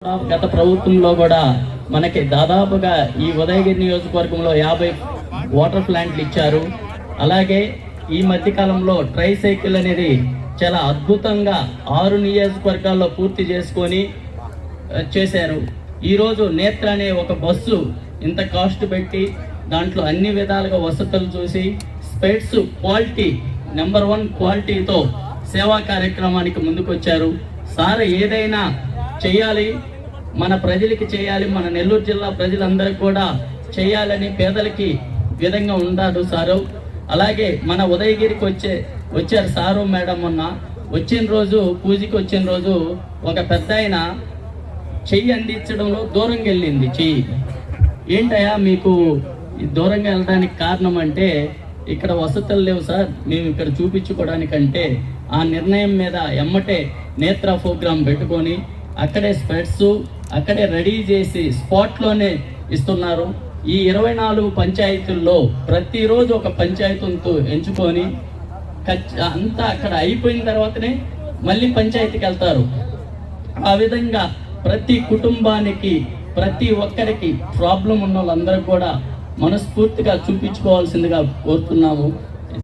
గత ప్రభుత్వంలో కూడా మనకి దాదాపుగా ఈ ఉదయగిరి నియోజకవర్గంలో 50 వాటర్ ప్లాంట్లు ఇచ్చారు. అలాగే ఈ మధ్య కాలంలో ట్రై సైకిల్ అనేది చాలా అద్భుతంగా 6 నియోజకవర్గాల్లో పూర్తి చేసుకొని చేశారు. ఈరోజు నేత్ర అనే ఒక బస్సు ఇంత కాస్ట్ పెట్టి దాంట్లో అన్ని విధాలుగా వసతులు చూసి స్పెట్స్ క్వాలిటీ నెంబర్ 1 క్వాలిటీతో సేవా కార్యక్రమానికి ముందుకొచ్చారు. సార్ ఏదైనా చేయాలి, మన ప్రజలకి చేయాలి, మన నెల్లూరు జిల్లా ప్రజలందరికీ కూడా చేయాలని పేదలకి విధంగా ఉన్నాడు సారు. అలాగే మన ఉదయగిరికి వచ్చారు సారు మేడం. మొన్న వచ్చిన రోజు పూజకి వచ్చిన రోజు ఒక పెద్ద ఆయన చెయ్యి అందించడంలో దూరంగా వెళ్ళింది. చెయ్యి ఏంటయ్యా మీకు దూరంగా వెళ్ళడానికి కారణం అంటే, ఇక్కడ వసతులు లేవు సార్, మేము ఇక్కడ చూపించుకోవడానికంటే ఆ నిర్ణయం మీద ఎమ్మటే నేత్ర ప్రోగ్రాం పెట్టుకొని అక్కడే స్పెట్స్ అక్కడే రెడీ చేసి స్పాట్లోనే ఇస్తున్నారు. ఈ 24 పంచాయతీల్లో ప్రతిరోజు ఒక పంచాయతీతో ఎంచుకొని అంతా అక్కడ అయిపోయిన తర్వాతనే మళ్ళీ పంచాయతీకి వెళ్తారు. ఆ విధంగా ప్రతి కుటుంబానికి ప్రతి ఒక్కరికి ప్రాబ్లం ఉన్న వాళ్ళందరూ కూడా మనస్ఫూర్తిగా చూపించుకోవాల్సిందిగా కోరుతున్నాము.